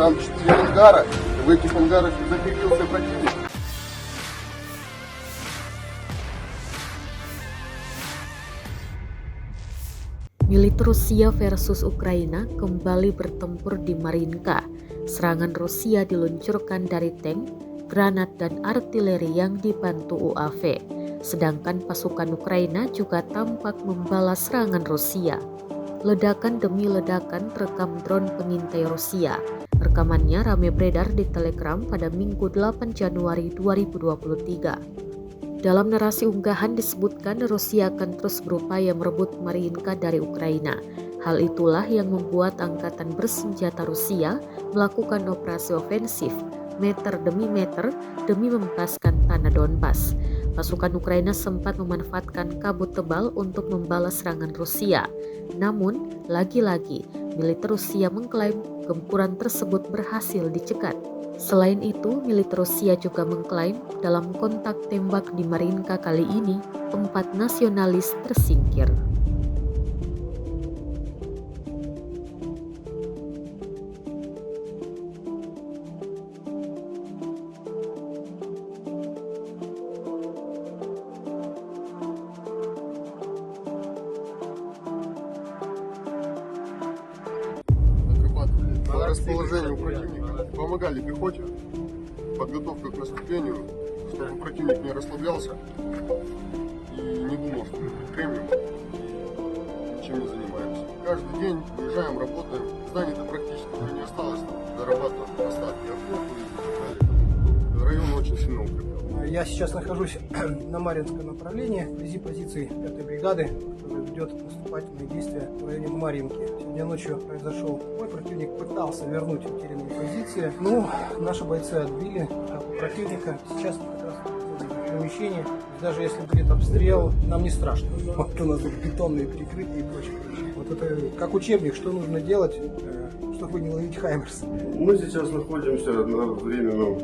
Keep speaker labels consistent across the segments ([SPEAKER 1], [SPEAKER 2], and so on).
[SPEAKER 1] Там 4 ангара, в этих ангарах закрепился противник.
[SPEAKER 2] Militer Rusia versus Ukraina kembali bertempur di Marinka. Serangan Rusia diluncurkan dari tank, granat, dan artileri yang dibantu UAV. Sedangkan pasukan Ukraina juga tampak membalas serangan Rusia. Ledakan demi ledakan terekam drone pengintai Rusia. Rekamannya ramai beredar di Telegram pada Minggu 8 Januari 2023. Dalam narasi unggahan disebutkan Rusia akan terus berupaya merebut Marinka dari Ukraina. Hal itulah yang membuat angkatan bersenjata Rusia melakukan operasi ofensif meter demi membebaskan tanah Donbas. Pasukan Ukraina sempat memanfaatkan kabut tebal untuk membalas serangan Rusia. Namun, lagi-lagi militer Rusia mengklaim gempuran tersebut berhasil dicegat. Selain itu, militer Rusia juga mengklaim dalam kontak tembak di Marinka kali ini, 4 nasionalis tersingkir.
[SPEAKER 1] Отрабатывали по расположению противника, помогали пехоте, подготовка к наступлению, чтобы противник не расслаблялся и не думал, что мы предпримем, чем не занимаемся. Каждый день уезжаем, работаем, зданий-то практически уже не осталось, дорабатываем остатки окопы и так далее. Район очень сильно укреплен.
[SPEAKER 3] Я сейчас нахожусь на Марьинском направлении, вблизи позиций 5-й бригады, которая ведет наступательные действия в районе Марьинки. Сегодня ночью произошел бой, противник пытался вернуть утерянные позиции, но наши бойцы отбили атаку противника. Сейчас мы как раз в помещении, даже если будет обстрел, нам не страшно. Вот у нас тут бетонные перекрытия и прочее. Вот это как учебник, что нужно делать, чтобы не ловить Хаймерс.
[SPEAKER 4] Мы сейчас находимся на временном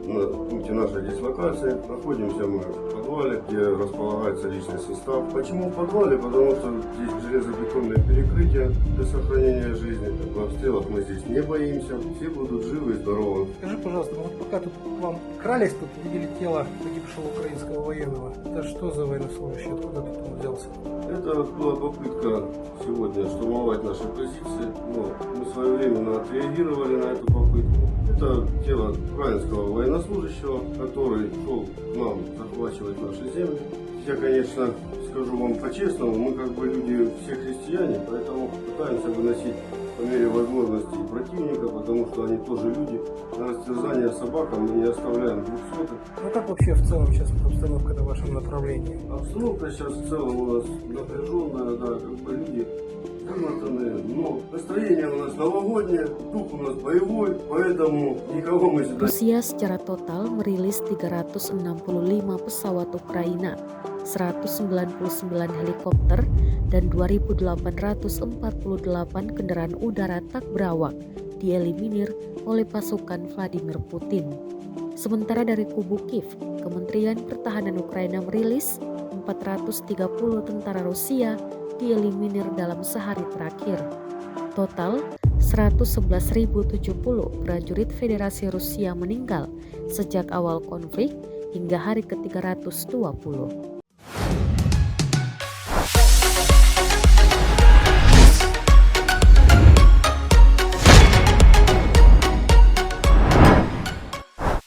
[SPEAKER 4] пункте нашей дислокации. Находимся мы в подвале, где располагается личный состав. Почему в подвале? Потому что здесь железобетонное перекрытие для сохранения жизни. В обстрелах мы здесь не боимся. Все будут живы и здоровы.
[SPEAKER 3] Скажи, пожалуйста, вот пока тут к вам крались, тут видели тело погибшего украинского военного. Это что за военнослужащий? Откуда тут он взялся?
[SPEAKER 4] Это была попытка сегодня штурмовать наши позиции, но мы своевременно отреагировали на эту попытку. Это тело украинского военнослужащего, который шел к нам захвачивать наши земли. Я, конечно, скажу вам по-честному, мы как бы люди все христиане, поэтому пытаемся выносить по мере возможности и противника, потому что они тоже люди. На растерзание собакам мы не оставляем 200.
[SPEAKER 3] Ну как вообще в целом сейчас обстановка на вашем направлении?
[SPEAKER 4] Обстановка сейчас в целом у нас напряженная, да, как бы люди вымотанные, но настроение у нас новогоднее, дух у нас боевой, поэтому никого мы сюда...
[SPEAKER 2] Rusia secara total merilis 365 pesawat Ukraina, 199 helikopter, dan 2.848 kendaraan udara tak berawak dieliminir oleh pasukan Vladimir Putin. Sementara dari kubu Kiev, Kementerian Pertahanan Ukraina merilis 430 tentara Rusia dieliminir dalam sehari terakhir. Total 111.070 prajurit Federasi Rusia meninggal sejak awal konflik hingga hari ke-320.